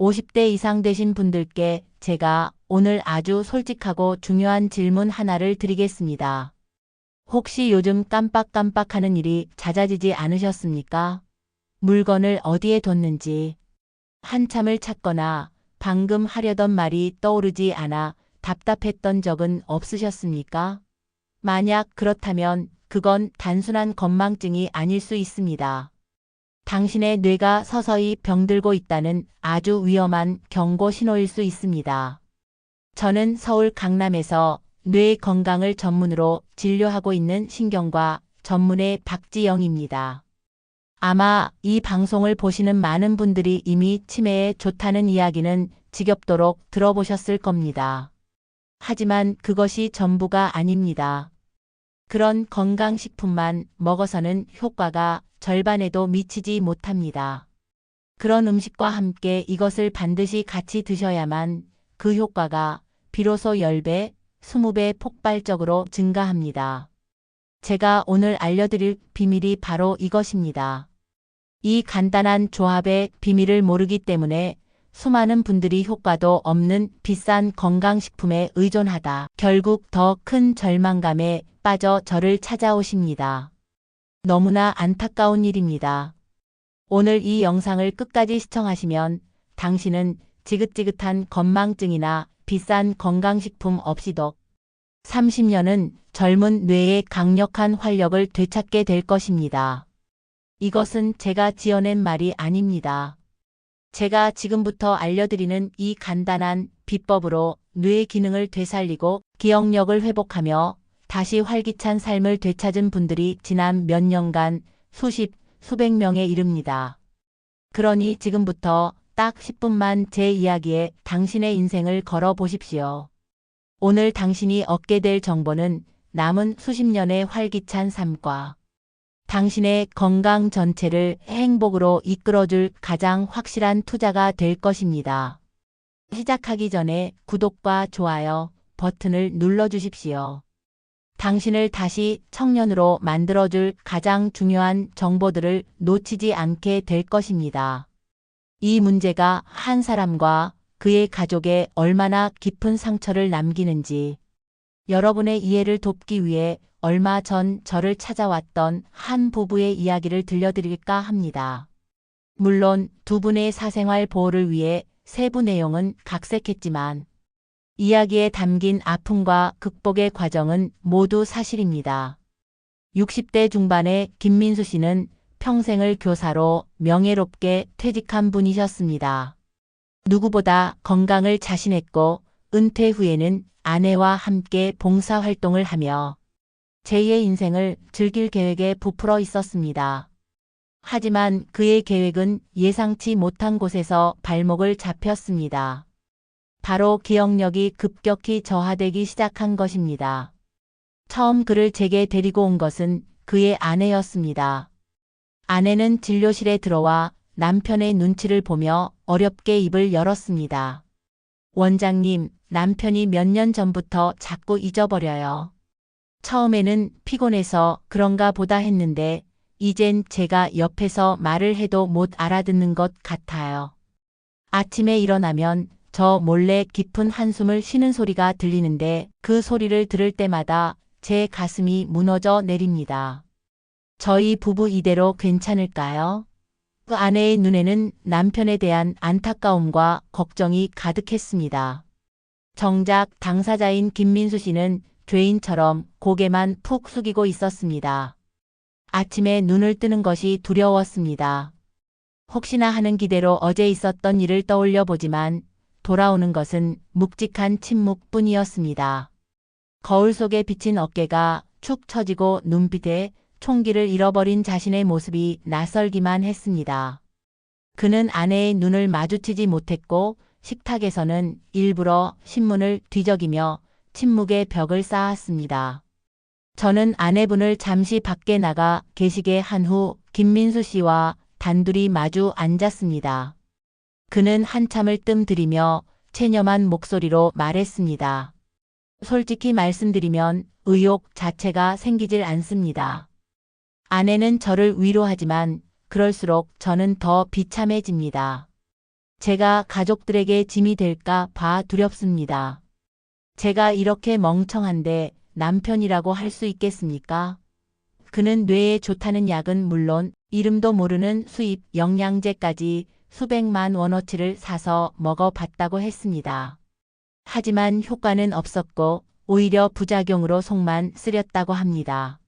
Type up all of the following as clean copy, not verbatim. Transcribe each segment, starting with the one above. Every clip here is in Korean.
50대 이상 되신 분들께 제가 오늘 아주 솔직하고 중요한 질문 하나를 드리겠습니다. 혹시 요즘 깜빡깜빡하는 일이 잦아지지 않으셨습니까? 물건을 어디에 뒀는지 한참을 찾거나 방금 하려던 말이 떠오르지 않아 답답했던 적은 없으셨습니까? 만약 그렇다면 그건 단순한 건망증이 아닐 수 있습니다. 당신의 뇌가 서서히 병들고 있다는 아주 위험한 경고 신호일 수 있습니다. 저는 서울 강남에서 뇌 건강을 전문으로 진료하고 있는 신경과 전문의 박지영입니다. 아마 이 방송을 보시는 많은 분들이 이미 치매에 좋다는 이야기는 지겹도록 들어보셨을 겁니다. 하지만 그것이 전부가 아닙니다. 그런 건강식품만 먹어서는 효과가 절반에도 미치지 못합니다. 그런 음식과 함께 이것을 반드시 같이 드셔야만 그 효과가 비로소 10배, 20배 폭발적으로 증가합니다. 제가 오늘 알려드릴 비밀이 바로 이것입니다. 이 간단한 조합의 비밀을 모르기 때문에 수많은 분들이 효과도 없는 비싼 건강식품에 의존하다 결국 더 큰 절망감에 빠져 저를 찾아오십니다. 너무나 안타까운 일입니다. 오늘 이 영상을 끝까지 시청하시면 당신은 지긋지긋한 건망증이나 비싼 건강식품 없이도 30년은 젊은 뇌의 강력한 활력을 되찾게 될 것입니다. 이것은 제가 지어낸 말이 아닙니다. 제가 지금부터 알려드리는 이 간단한 비법으로 뇌의 기능을 되살리고 기억력을 회복하며 다시 활기찬 삶을 되찾은 분들이 지난 몇 년간 수십, 수백 명에 이릅니다. 그러니 지금부터 딱 10분만 제 이야기에 당신의 인생을 걸어 보십시오. 오늘 당신이 얻게 될 정보는 남은 수십 년의 활기찬 삶과 당신의 건강 전체를 행복으로 이끌어줄 가장 확실한 투자가 될 것입니다. 시작하기 전에 구독과 좋아요 버튼을 눌러주십시오. 당신을 다시 청년으로 만들어줄 가장 중요한 정보들을 놓치지 않게 될 것입니다. 이 문제가 한 사람과 그의 가족에 얼마나 깊은 상처를 남기는지 여러분의 이해를 돕기 위해 얼마 전 저를 찾아왔던 한 부부의 이야기를 들려드릴까 합니다. 물론 두 분의 사생활 보호를 위해 세부 내용은 각색했지만 이야기에 담긴 아픔과 극복의 과정은 모두 사실입니다. 60대 중반의 김민수 씨는 평생을 교사로 명예롭게 퇴직한 분이셨습니다. 누구보다 건강을 자신했고 은퇴 후에는 아내와 함께 봉사활동을 하며 제2의 인생을 즐길 계획에 부풀어 있었습니다. 하지만 그의 계획은 예상치 못한 곳에서 발목을 잡혔습니다. 바로 기억력이 급격히 저하되기 시작한 것입니다. 처음 그를 제게 데리고 온 것은 그의 아내였습니다. 아내는 진료실에 들어와 남편의 눈치를 보며 어렵게 입을 열었습니다. 원장님, 남편이 몇 년 전부터 자꾸 잊어버려요. 처음에는 피곤해서 그런가 보다 했는데 이젠 제가 옆에서 말을 해도 못 알아듣는 것 같아요. 아침에 일어나면 저 몰래 깊은 한숨을 쉬는 소리가 들리는데 그 소리를 들을 때마다 제 가슴이 무너져 내립니다. 저희 부부 이대로 괜찮을까요? 그 아내의 눈에는 남편에 대한 안타까움과 걱정이 가득했습니다. 정작 당사자인 김민수 씨는 죄인처럼 고개만 푹 숙이고 있었습니다. 아침에 눈을 뜨는 것이 두려웠습니다. 혹시나 하는 기대로 어제 있었던 일을 떠올려 보지만 돌아오는 것은 묵직한 침묵뿐이었습니다. 거울 속에 비친 어깨가 축 처지고 눈빛에 총기를 잃어버린 자신의 모습이 낯설기만 했습니다. 그는 아내의 눈을 마주치지 못했고 식탁에서는 일부러 신문을 뒤적이며 침묵의 벽을 쌓았습니다. 저는 아내분을 잠시 밖에 나가 계시게 한 후 김민수 씨와 단둘이 마주 앉았습니다. 그는 한참을 뜸들이며 체념한 목소리로 말했습니다. 솔직히 말씀드리면 의욕 자체가 생기질 않습니다. 아내는 저를 위로하지만 그럴수록 저는 더 비참해집니다. 제가 가족들에게 짐이 될까 봐 두렵습니다. 제가 이렇게 멍청한데 남편이라고 할 수 있겠습니까? 그는 뇌에 좋다는 약은 물론 이름도 모르는 수입 영양제까지 수백만 원어치를 사서 먹어봤다고 했습니다. 하지만 효과는 없었고 오히려 부작용으로 속만 쓰렸다고 합니다.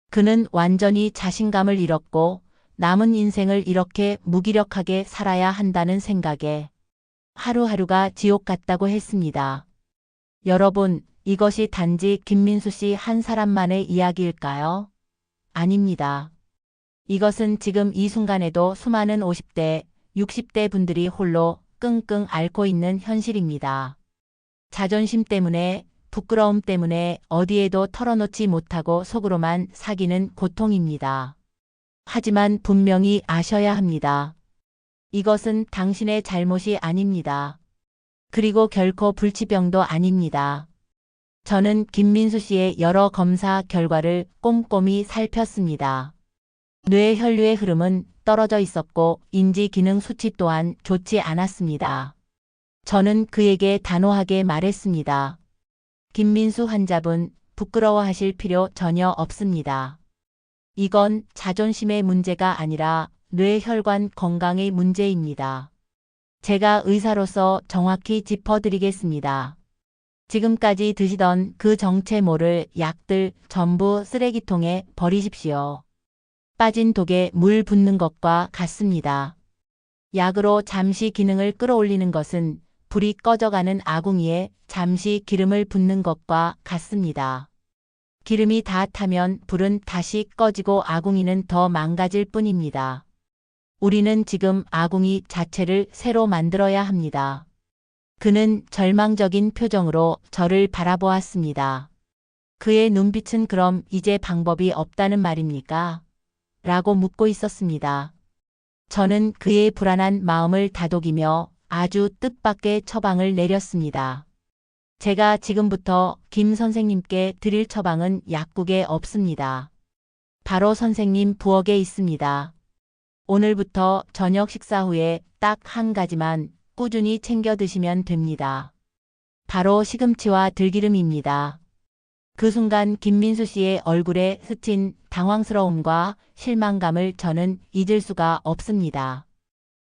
그는 완전히 자신감을 잃었고 남은 인생을 이렇게 무기력하게 살아야 한다는 생각에 하루하루가 지옥 같다고 했습니다. 여러분, 이것이 단지 김민수 씨 한 사람만의 이야기일까요? 아닙니다. 이것은 지금 이 순간에도 수많은 50대, 60대 분들이 홀로 끙끙 앓고 있는 현실입니다. 자존심 때문에, 부끄러움 때문에 어디에도 털어놓지 못하고 속으로만 사귀는 고통입니다. 하지만 분명히 아셔야 합니다. 이것은 당신의 잘못이 아닙니다. 그리고 결코 불치병도 아닙니다. 저는 김민수 씨의 여러 검사 결과를 꼼꼼히 살폈습니다. 뇌 혈류의 흐름은 떨어져 있었고 인지 기능 수치 또한 좋지 않았습니다. 저는 그에게 단호하게 말했습니다. 김민수 환자분, 부끄러워하실 필요 전혀 없습니다. 이건 자존심의 문제가 아니라 뇌혈관 건강의 문제입니다. 제가 의사로서 정확히 짚어드리겠습니다. 지금까지 드시던 그 정체 모를 약들 전부 쓰레기통에 버리십시오. 빠진 독에 물 붓는 것과 같습니다. 약으로 잠시 기능을 끌어올리는 것은 불이 꺼져가는 아궁이에 잠시 기름을 붓는 것과 같습니다. 기름이 다 타면 불은 다시 꺼지고 아궁이는 더 망가질 뿐입니다. 우리는 지금 아궁이 자체를 새로 만들어야 합니다. 그는 절망적인 표정으로 저를 바라보았습니다. 그의 눈빛은 그럼 이제 방법이 없다는 말입니까? 라고 묻고 있었습니다. 저는 그의 불안한 마음을 다독이며 아주 뜻밖의 처방을 내렸습니다. 제가 지금부터 김 선생님께 드릴 처방은 약국에 없습니다. 바로 선생님 부엌에 있습니다. 오늘부터 저녁 식사 후에 딱 한 가지만 꾸준히 챙겨 드시면 됩니다. 바로 시금치와 들기름입니다. 그 순간 김민수 씨의 얼굴에 스친 당황스러움과 실망감을 저는 잊을 수가 없습니다.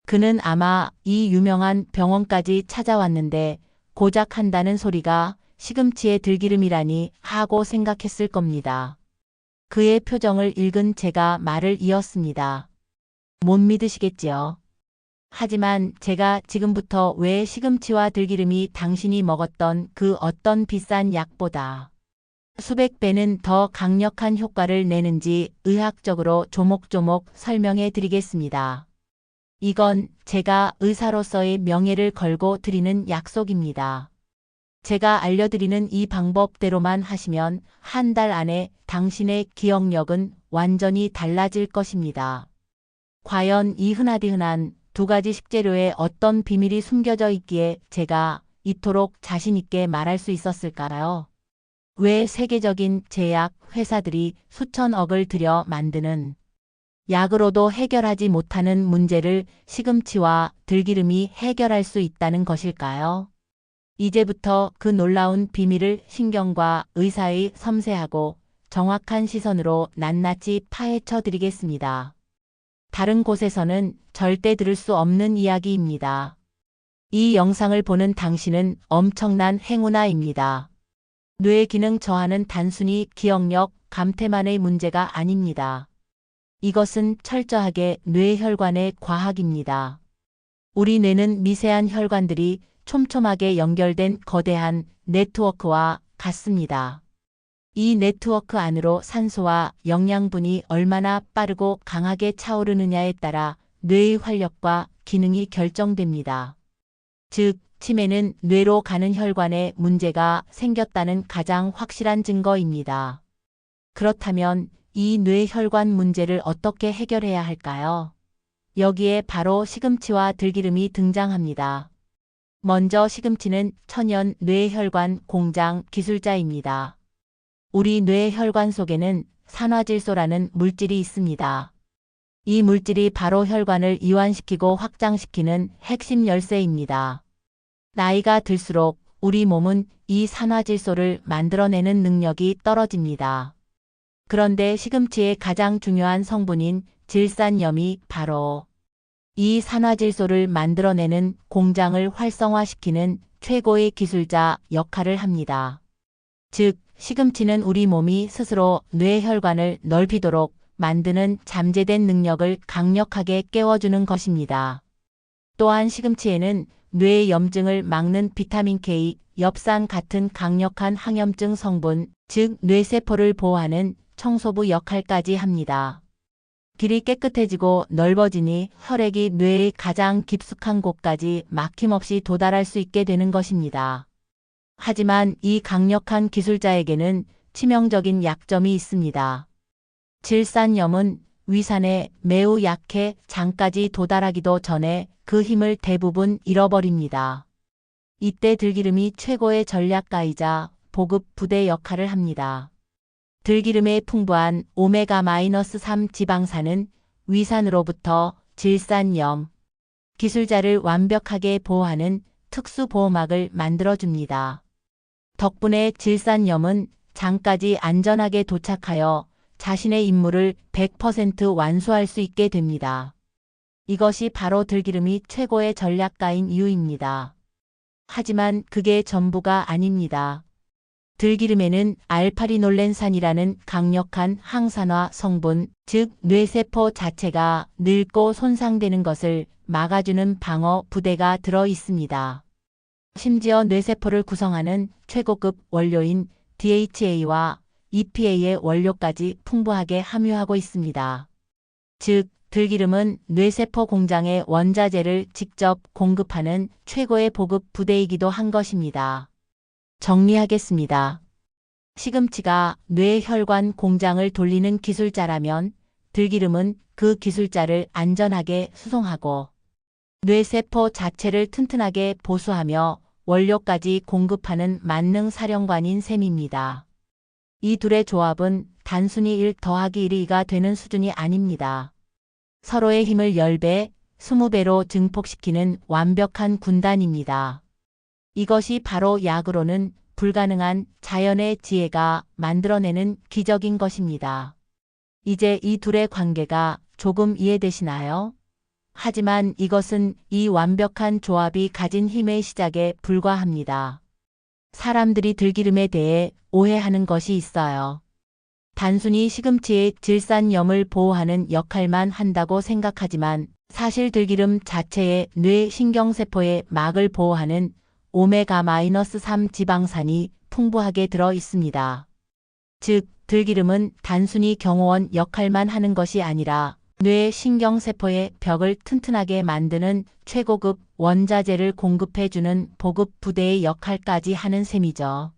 그는 아마 이 유명한 병원까지 찾아왔는데 고작 한다는 소리가 시금치에 들기름이라니 하고 생각했을 겁니다. 그의 표정을 읽은 제가 말을 이었습니다. 못 믿으시겠지요? 하지만 제가 지금부터 왜 시금치와 들기름이 당신이 먹었던 그 어떤 비싼 약보다 수백 배는 더 강력한 효과를 내는지 의학적으로 조목조목 설명해 드리겠습니다. 이건 제가 의사로서의 명예를 걸고 드리는 약속입니다. 제가 알려드리는 이 방법대로만 하시면 한 달 안에 당신의 기억력은 완전히 달라질 것입니다. 과연 이 흔하디흔한 두 가지 식재료에 어떤 비밀이 숨겨져 있기에 제가 이토록 자신 있게 말할 수 있었을까요? 왜 세계적인 제약 회사들이 수천억을 들여 만드는 약으로도 해결하지 못하는 문제를 시금치와 들기름이 해결할 수 있다는 것일까요? 이제부터 그 놀라운 비밀을 신경과 의사의 섬세하고 정확한 시선으로 낱낱이 파헤쳐 드리겠습니다. 다른 곳에서는 절대 들을 수 없는 이야기입니다. 이 영상을 보는 당신은 엄청난 행운아입니다. 뇌 기능 저하는 단순히 기억력, 감퇴만의 문제가 아닙니다. 이것은 철저하게 뇌혈관의 과학입니다. 우리 뇌는 미세한 혈관들이 촘촘하게 연결된 거대한 네트워크와 같습니다. 이 네트워크 안으로 산소와 영양분이 얼마나 빠르고 강하게 차오르느냐에 따라 뇌의 활력과 기능이 결정됩니다. 즉, 치매는 뇌로 가는 혈관에 문제가 생겼다는 가장 확실한 증거입니다. 그렇다면 이 뇌혈관 문제를 어떻게 해결해야 할까요? 여기에 바로 시금치와 들기름이 등장합니다. 먼저 시금치는 천연 뇌혈관 공장 기술자입니다. 우리 뇌혈관 속에는 산화질소라는 물질이 있습니다. 이 물질이 바로 혈관을 이완시키고 확장시키는 핵심 열쇠입니다. 나이가 들수록 우리 몸은 이 산화질소를 만들어내는 능력이 떨어집니다. 그런데 시금치의 가장 중요한 성분인 질산염이 바로 이 산화질소를 만들어내는 공장을 활성화시키는 최고의 기술자 역할을 합니다. 즉, 시금치는 우리 몸이 스스로 뇌혈관을 넓히도록 만드는 잠재된 능력을 강력하게 깨워주는 것입니다. 또한 시금치에는 뇌 염증을 막는 비타민 K, 엽산 같은 강력한 항염증 성분, 즉 뇌세포를 보호하는 청소부 역할까지 합니다. 길이 깨끗해지고 넓어지니 혈액이 뇌의 가장 깊숙한 곳까지 막힘없이 도달할 수 있게 되는 것입니다. 하지만 이 강력한 기술자에게는 치명적인 약점이 있습니다. 질산염은 위산에 매우 약해 장까지 도달하기도 전에 그 힘을 대부분 잃어버립니다. 이때 들기름이 최고의 전략가이자 보급 부대 역할을 합니다. 들기름의 풍부한 오메가-3 지방산은 위산으로부터 질산염 기술자를 완벽하게 보호하는 특수 보호막을 만들어줍니다. 덕분에 질산염은 장까지 안전하게 도착하여 자신의 임무를 100% 완수할 수 있게 됩니다. 이것이 바로 들기름이 최고의 전략가인 이유입니다. 하지만 그게 전부가 아닙니다. 들기름에는 알파리놀렌산이라는 강력한 항산화 성분, 즉 뇌세포 자체가 늙고 손상되는 것을 막아주는 방어 부대가 들어 있습니다. 심지어 뇌세포를 구성하는 최고급 원료인 DHA와 EPA의 원료까지 풍부하게 함유하고 있습니다. 즉, 들기름은 뇌세포 공장의 원자재를 직접 공급하는 최고의 보급 부대이기도 한 것입니다. 정리하겠습니다. 시금치가 뇌혈관 공장을 돌리는 기술자라면 들기름은 그 기술자를 안전하게 수송하고 뇌세포 자체를 튼튼하게 보수하며 원료까지 공급하는 만능 사령관인 셈입니다. 이 둘의 조합은 단순히 1 더하기 1이 2가 되는 수준이 아닙니다. 서로의 힘을 10배, 20배로 증폭시키는 완벽한 군단입니다. 이것이 바로 약으로는 불가능한 자연의 지혜가 만들어내는 기적인 것입니다. 이제 이 둘의 관계가 조금 이해되시나요? 하지만 이것은 이 완벽한 조합이 가진 힘의 시작에 불과합니다. 사람들이 들기름에 대해 오해하는 것이 있어요. 단순히 시금치의 질산염을 보호하는 역할만 한다고 생각하지만 사실 들기름 자체의 뇌 신경세포의 막을 보호하는 오메가-3 지방산이 풍부하게 들어 있습니다. 즉, 들기름은 단순히 경호원 역할만 하는 것이 아니라 뇌 신경세포의 벽을 튼튼하게 만드는 최고급 원자재를 공급해주는 보급 부대의 역할까지 하는 셈이죠.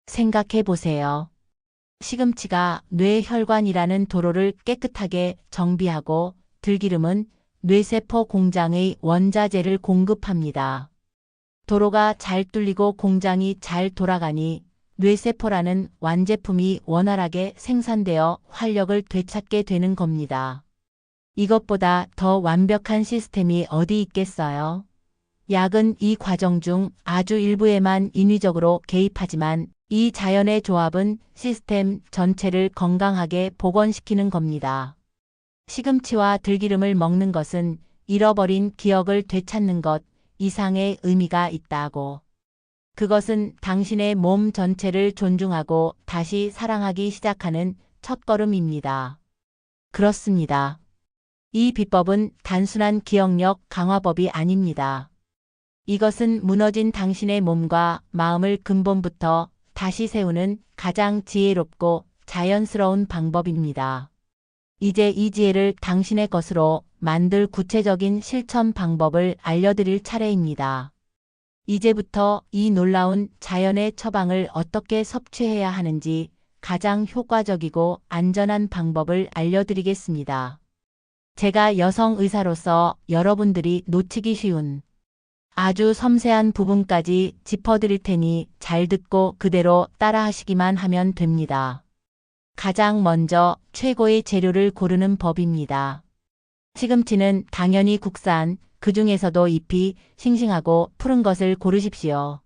생각해 보세요. 시금치가 뇌혈관이라는 도로를 깨끗하게 정비하고 들기름은 뇌세포 공장의 원자재를 공급합니다. 도로가 잘 뚫리고 공장이 잘 돌아가니 뇌세포라는 완제품이 원활하게 생산되어 활력을 되찾게 되는 겁니다. 이것보다 더 완벽한 시스템이 어디 있겠어요? 약은 이 과정 중 아주 일부에만 인위적으로 개입하지만 이 자연의 조합은 시스템 전체를 건강하게 복원시키는 겁니다. 시금치와 들기름을 먹는 것은 잃어버린 기억을 되찾는 것 이상의 의미가 있다고. 그것은 당신의 몸 전체를 존중하고 다시 사랑하기 시작하는 첫걸음입니다. 그렇습니다. 이 비법은 단순한 기억력 강화법이 아닙니다. 이것은 무너진 당신의 몸과 마음을 근본부터 다시 세우는 가장 지혜롭고 자연스러운 방법입니다. 이제 이 지혜를 당신의 것으로 만들 구체적인 실천 방법을 알려드릴 차례입니다. 이제부터 이 놀라운 자연의 처방을 어떻게 섭취해야 하는지 가장 효과적이고 안전한 방법을 알려드리겠습니다. 제가 여성 의사로서 여러분들이 놓치기 쉬운 아주 섬세한 부분까지 짚어드릴 테니 잘 듣고 그대로 따라하시기만 하면 됩니다. 가장 먼저 최고의 재료를 고르는 법입니다. 시금치는 당연히 국산, 그 중에서도 잎이 싱싱하고 푸른 것을 고르십시오.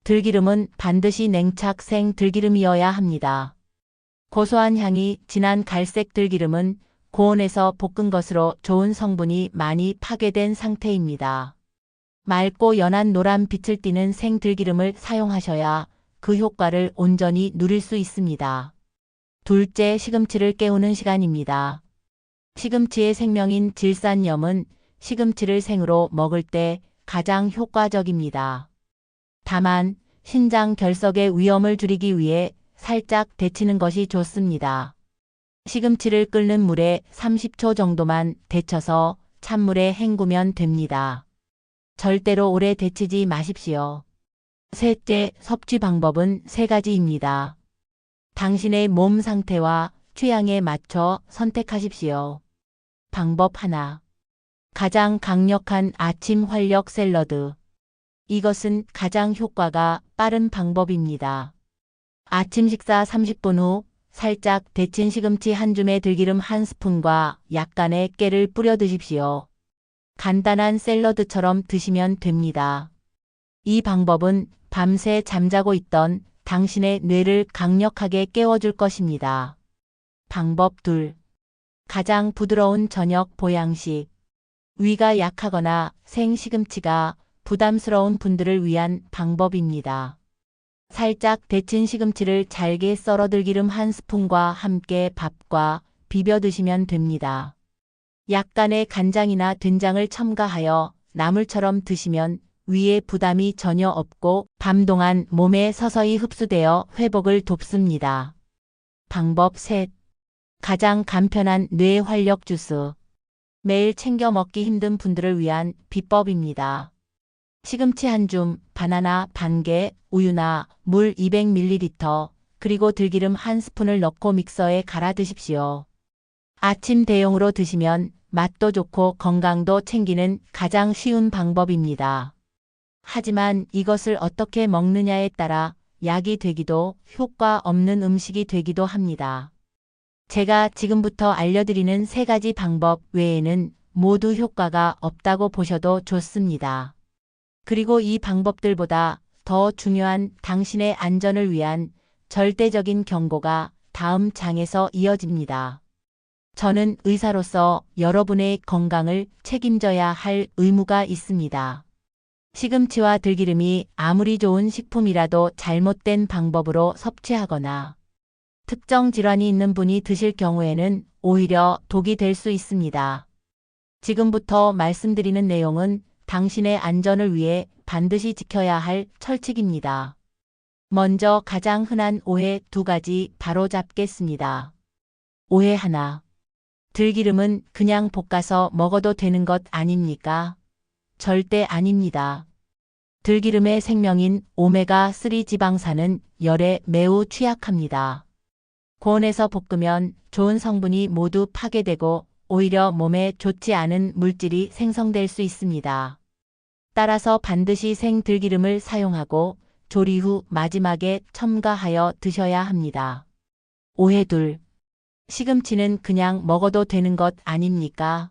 들기름은 반드시 냉착 생 들기름이어야 합니다. 고소한 향이 진한 갈색 들기름은 고온에서 볶은 것으로 좋은 성분이 많이 파괴된 상태입니다. 맑고 연한 노란 빛을 띠는 생 들기름을 사용하셔야 그 효과를 온전히 누릴 수 있습니다. 둘째, 시금치를 깨우는 시간입니다. 시금치의 생명인 질산염은 시금치를 생으로 먹을 때 가장 효과적입니다. 다만 신장 결석의 위험을 줄이기 위해 살짝 데치는 것이 좋습니다. 시금치를 끓는 물에 30초 정도만 데쳐서 찬물에 헹구면 됩니다. 절대로 오래 데치지 마십시오. 셋째, 섭취 방법은 세 가지입니다. 당신의 몸 상태와 취향에 맞춰 선택하십시오. 방법 하나. 가장 강력한 아침 활력 샐러드. 이것은 가장 효과가 빠른 방법입니다. 아침 식사 30분 후 살짝 데친 시금치 한 줌에 들기름 한 스푼과 약간의 깨를 뿌려 드십시오. 간단한 샐러드처럼 드시면 됩니다. 이 방법은 밤새 잠자고 있던 당신의 뇌를 강력하게 깨워줄 것입니다. 방법 둘. 가장 부드러운 저녁 보양식. 위가 약하거나 생시금치가 부담스러운 분들을 위한 방법입니다. 살짝 데친 시금치를 잘게 썰어 들기름 한 스푼과 함께 밥과 비벼 드시면 됩니다. 약간의 간장이나 된장을 첨가하여 나물처럼 드시면 위에 부담이 전혀 없고 밤 동안 몸에 서서히 흡수되어 회복을 돕습니다. 방법 셋. 가장 간편한 뇌 활력 주스. 매일 챙겨 먹기 힘든 분들을 위한 비법입니다. 시금치 한 줌, 바나나 반 개, 우유나 물 200ml, 그리고 들기름 한 스푼을 넣고 믹서에 갈아 드십시오. 아침 대용으로 드시면 맛도 좋고 건강도 챙기는 가장 쉬운 방법입니다. 하지만 이것을 어떻게 먹느냐에 따라 약이 되기도 효과 없는 음식이 되기도 합니다. 제가 지금부터 알려드리는 세 가지 방법 외에는 모두 효과가 없다고 보셔도 좋습니다. 그리고 이 방법들보다 더 중요한 당신의 안전을 위한 절대적인 경고가 다음 장에서 이어집니다. 저는 의사로서 여러분의 건강을 책임져야 할 의무가 있습니다. 시금치와 들기름이 아무리 좋은 식품이라도 잘못된 방법으로 섭취하거나 특정 질환이 있는 분이 드실 경우에는 오히려 독이 될 수 있습니다. 지금부터 말씀드리는 내용은 당신의 안전을 위해 반드시 지켜야 할 철칙입니다. 먼저 가장 흔한 오해 두 가지 바로 잡겠습니다. 오해 하나. 들기름은 그냥 볶아서 먹어도 되는 것 아닙니까? 절대 아닙니다. 들기름의 생명인 오메가3 지방산은 열에 매우 취약합니다. 고온에서 볶으면 좋은 성분이 모두 파괴되고 오히려 몸에 좋지 않은 물질이 생성될 수 있습니다. 따라서 반드시 생들기름을 사용하고 조리 후 마지막에 첨가하여 드셔야 합니다. 오해 둘. 시금치는 그냥 먹어도 되는 것 아닙니까?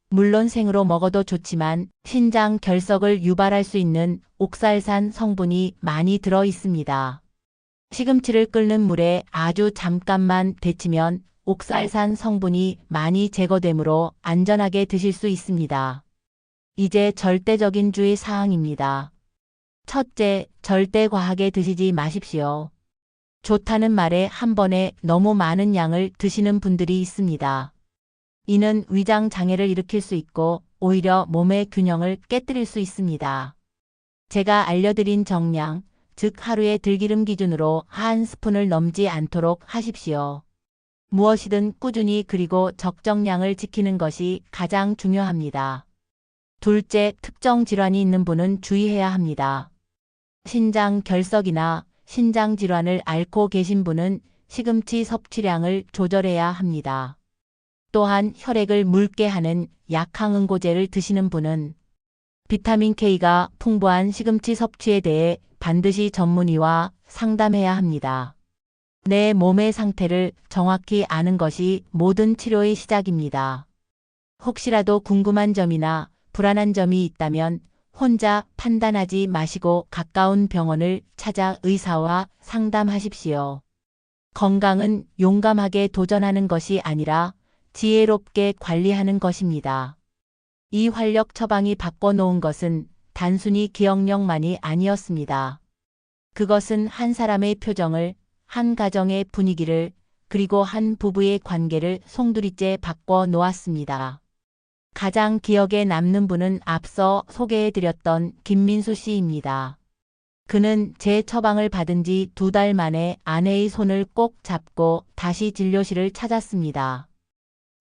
물론 생으로 먹어도 좋지만 신장 결석을 유발할 수 있는 옥살산 성분이 많이 들어 있습니다. 시금치를 끓는 물에 아주 잠깐만 데치면 옥살산 성분이 많이 제거되므로 안전하게 드실 수 있습니다. 이제 절대적인 주의 사항입니다. 첫째, 절대 과하게 드시지 마십시오. 좋다는 말에 한 번에 너무 많은 양을 드시는 분들이 있습니다. 이는 위장 장애를 일으킬 수 있고 오히려 몸의 균형을 깨뜨릴 수 있습니다. 제가 알려드린 정량, 즉 하루의 들기름 기준으로 한 스푼을 넘지 않도록 하십시오. 무엇이든 꾸준히 그리고 적정량을 지키는 것이 가장 중요합니다. 둘째, 특정 질환이 있는 분은 주의해야 합니다. 신장 결석이나 신장 질환을 앓고 계신 분은 시금치 섭취량을 조절해야 합니다. 또한 혈액을 묽게 하는 약항응고제를 드시는 분은 비타민 K가 풍부한 시금치 섭취에 대해 반드시 전문의와 상담해야 합니다. 내 몸의 상태를 정확히 아는 것이 모든 치료의 시작입니다. 혹시라도 궁금한 점이나 불안한 점이 있다면 혼자 판단하지 마시고 가까운 병원을 찾아 의사와 상담하십시오. 건강은 용감하게 도전하는 것이 아니라 지혜롭게 관리하는 것입니다. 이 활력 처방이 바꿔놓은 것은 단순히 기억력만이 아니었습니다. 그것은 한 사람의 표정을, 한 가정의 분위기를, 그리고 한 부부의 관계를 송두리째 바꿔 놓았습니다. 가장 기억에 남는 분은 앞서 소개해드렸던 김민수 씨입니다. 그는 제 처방을 받은 지 2달 만에 아내의 손을 꼭 잡고 다시 진료실을 찾았습니다.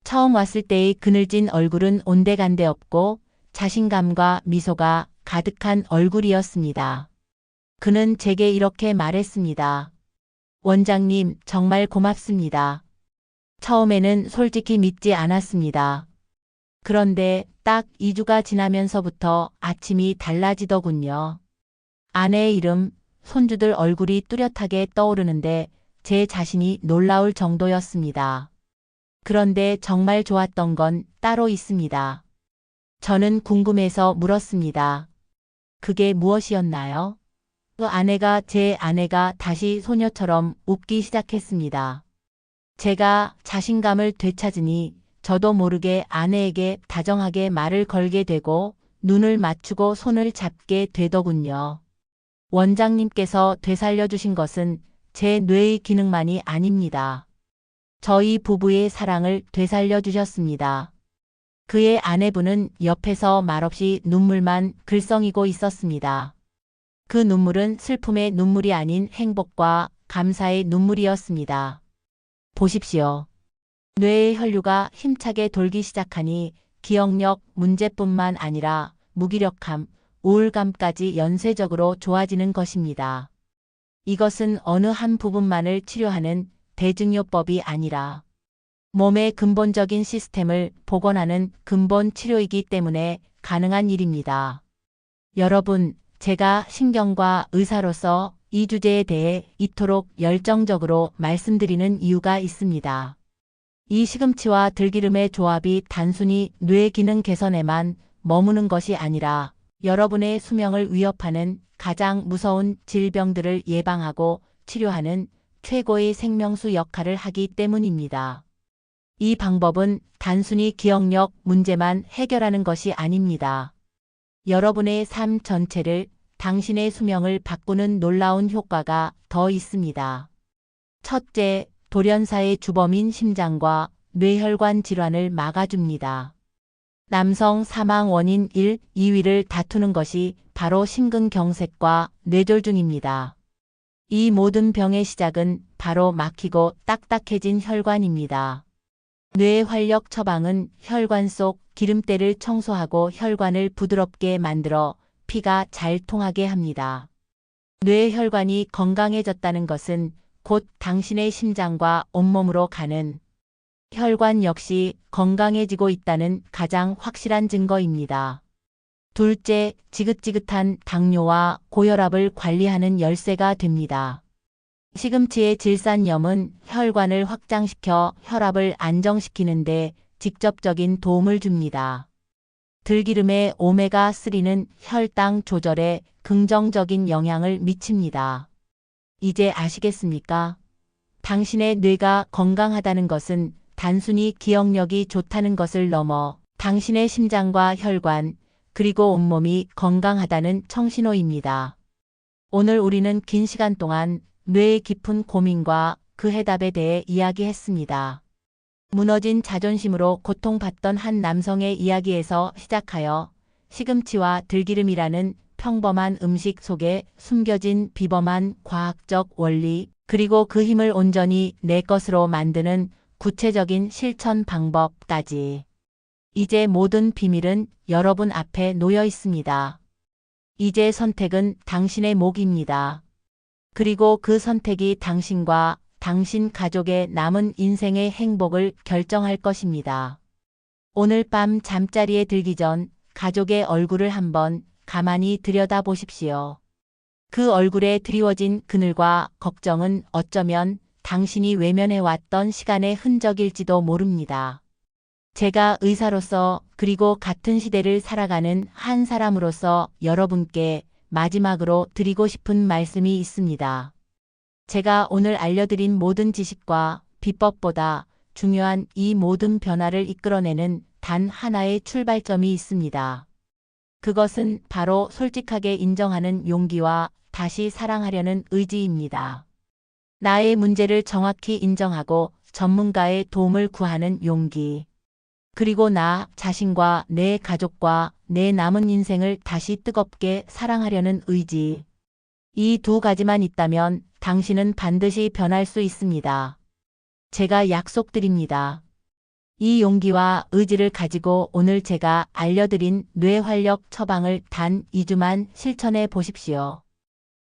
처음 왔을 때의 그늘진 얼굴은 온데간데 없고 자신감과 미소가 가득한 얼굴이었습니다. 그는 제게 이렇게 말했습니다. 원장님, 정말 고맙습니다. 처음에는 솔직히 믿지 않았습니다. 그런데 딱 2주가 지나면서부터 아침이 달라지더군요. 아내의 이름, 손주들 얼굴이 뚜렷하게 떠오르는데 제 자신이 놀라울 정도였습니다. 그런데 정말 좋았던 건 따로 있습니다. 저는 궁금해서 물었습니다. 그게 무엇이었나요? 제 아내가 다시 소녀처럼 웃기 시작했습니다. 제가 자신감을 되찾으니 저도 모르게 아내에게 다정하게 말을 걸게 되고 눈을 맞추고 손을 잡게 되더군요. 원장님께서 되살려주신 것은 제 뇌의 기능만이 아닙니다. 저희 부부의 사랑을 되살려주셨습니다. 그의 아내분은 옆에서 말없이 눈물만 글썽이고 있었습니다. 그 눈물은 슬픔의 눈물이 아닌 행복과 감사의 눈물이었습니다. 보십시오. 뇌의 혈류가 힘차게 돌기 시작하니 기억력 문제뿐만 아니라 무기력함, 우울감까지 연쇄적으로 좋아지는 것입니다. 이것은 어느 한 부분만을 치료하는 대증요법이 아니라 몸의 근본적인 시스템을 복원하는 근본 치료이기 때문에 가능한 일입니다. 여러분, 제가 신경과 의사로서 이 주제에 대해 이토록 열정적으로 말씀드리는 이유가 있습니다. 이 시금치와 들기름의 조합이 단순히 뇌 기능 개선에만 머무는 것이 아니라 여러분의 수명을 위협하는 가장 무서운 질병들을 예방하고 치료하는 최고의 생명수 역할을 하기 때문입니다. 이 방법은 단순히 기억력 문제만 해결하는 것이 아닙니다. 여러분의 삶 전체를, 당신의 수명을 바꾸는 놀라운 효과가 더 있습니다. 첫째, 돌연사의 주범인 심장과 뇌혈관 질환을 막아줍니다. 남성 사망 원인 1, 2위를 다투는 것이 바로 심근경색과 뇌졸중입니다. 이 모든 병의 시작은 바로 막히고 딱딱해진 혈관입니다. 뇌의 활력 처방은 혈관 속 기름때를 청소하고 혈관을 부드럽게 만들어 피가 잘 통하게 합니다. 뇌 혈관이 건강해졌다는 것은 곧 당신의 심장과 온몸으로 가는 혈관 역시 건강해지고 있다는 가장 확실한 증거입니다. 둘째, 지긋지긋한 당뇨와 고혈압을 관리하는 열쇠가 됩니다. 시금치의 질산염은 혈관을 확장시켜 혈압을 안정시키는데 직접적인 도움을 줍니다. 들기름의 오메가3는 혈당 조절에 긍정적인 영향을 미칩니다. 이제 아시겠습니까? 당신의 뇌가 건강하다는 것은 단순히 기억력이 좋다는 것을 넘어 당신의 심장과 혈관, 그리고 온몸이 건강하다는 청신호입니다. 오늘 우리는 긴 시간 동안 뇌의 깊은 고민과 그 해답에 대해 이야기했습니다. 무너진 자존심으로 고통받던 한 남성의 이야기에서 시작하여 시금치와 들기름이라는 평범한 음식 속에 숨겨진 비범한 과학적 원리, 그리고 그 힘을 온전히 내 것으로 만드는 구체적인 실천 방법까지. 이제 모든 비밀은 여러분 앞에 놓여 있습니다. 이제 선택은 당신의 몫입니다. 그리고 그 선택이 당신과 당신 가족의 남은 인생의 행복을 결정할 것입니다. 오늘 밤 잠자리에 들기 전 가족의 얼굴을 한번 가만히 들여다보십시오. 그 얼굴에 드리워진 그늘과 걱정은 어쩌면 당신이 외면해왔던 시간의 흔적일지도 모릅니다. 제가 의사로서 그리고 같은 시대를 살아가는 한 사람으로서 여러분께 마지막으로 드리고 싶은 말씀이 있습니다. 제가 오늘 알려드린 모든 지식과 비법보다 중요한 이 모든 변화를 이끌어내는 단 하나의 출발점이 있습니다. 그것은 바로 솔직하게 인정하는 용기와 다시 사랑하려는 의지입니다. 나의 문제를 정확히 인정하고 전문가의 도움을 구하는 용기. 그리고 나 자신과 내 가족과 내 남은 인생을 다시 뜨겁게 사랑하려는 의지. 이 두 가지만 있다면 당신은 반드시 변할 수 있습니다. 제가 약속드립니다. 이 용기와 의지를 가지고 오늘 제가 알려드린 뇌활력 처방을 단 2주만 실천해 보십시오.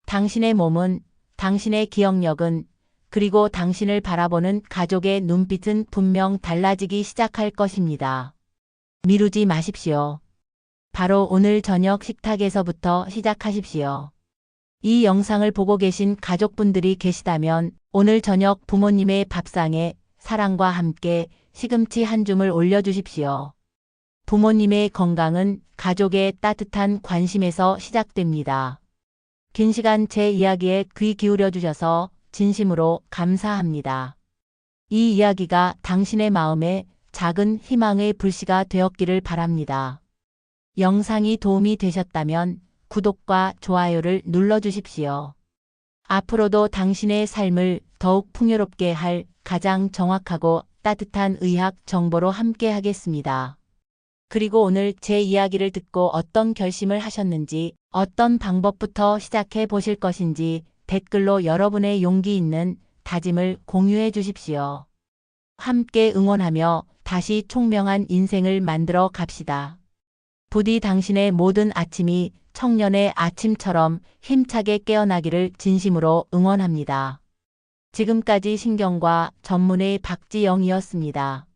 당신의 몸은, 당신의 기억력은, 그리고 당신을 바라보는 가족의 눈빛은 분명 달라지기 시작할 것입니다. 미루지 마십시오. 바로 오늘 저녁 식탁에서부터 시작하십시오. 이 영상을 보고 계신 가족분들이 계시다면 오늘 저녁 부모님의 밥상에 사랑과 함께 시금치 한 줌을 올려주십시오. 부모님의 건강은 가족의 따뜻한 관심에서 시작됩니다. 긴 시간 제 이야기에 귀 기울여 주셔서 진심으로 감사합니다. 이 이야기가 당신의 마음에 작은 희망의 불씨가 되었기를 바랍니다. 영상이 도움이 되셨다면 구독과 좋아요를 눌러주십시오. 앞으로도 당신의 삶을 더욱 풍요롭게 할 가장 정확하고 따뜻한 의학 정보로 함께 하겠습니다. 그리고 오늘 제 이야기를 듣고 어떤 결심을 하셨는지, 어떤 방법부터 시작해 보실 것인지 댓글로 여러분의 용기 있는 다짐을 공유해 주십시오. 함께 응원하며 다시 총명한 인생을 만들어 갑시다. 부디 당신의 모든 아침이 청년의 아침처럼 힘차게 깨어나기를 진심으로 응원합니다. 지금까지 신경과 전문의 박지영이었습니다.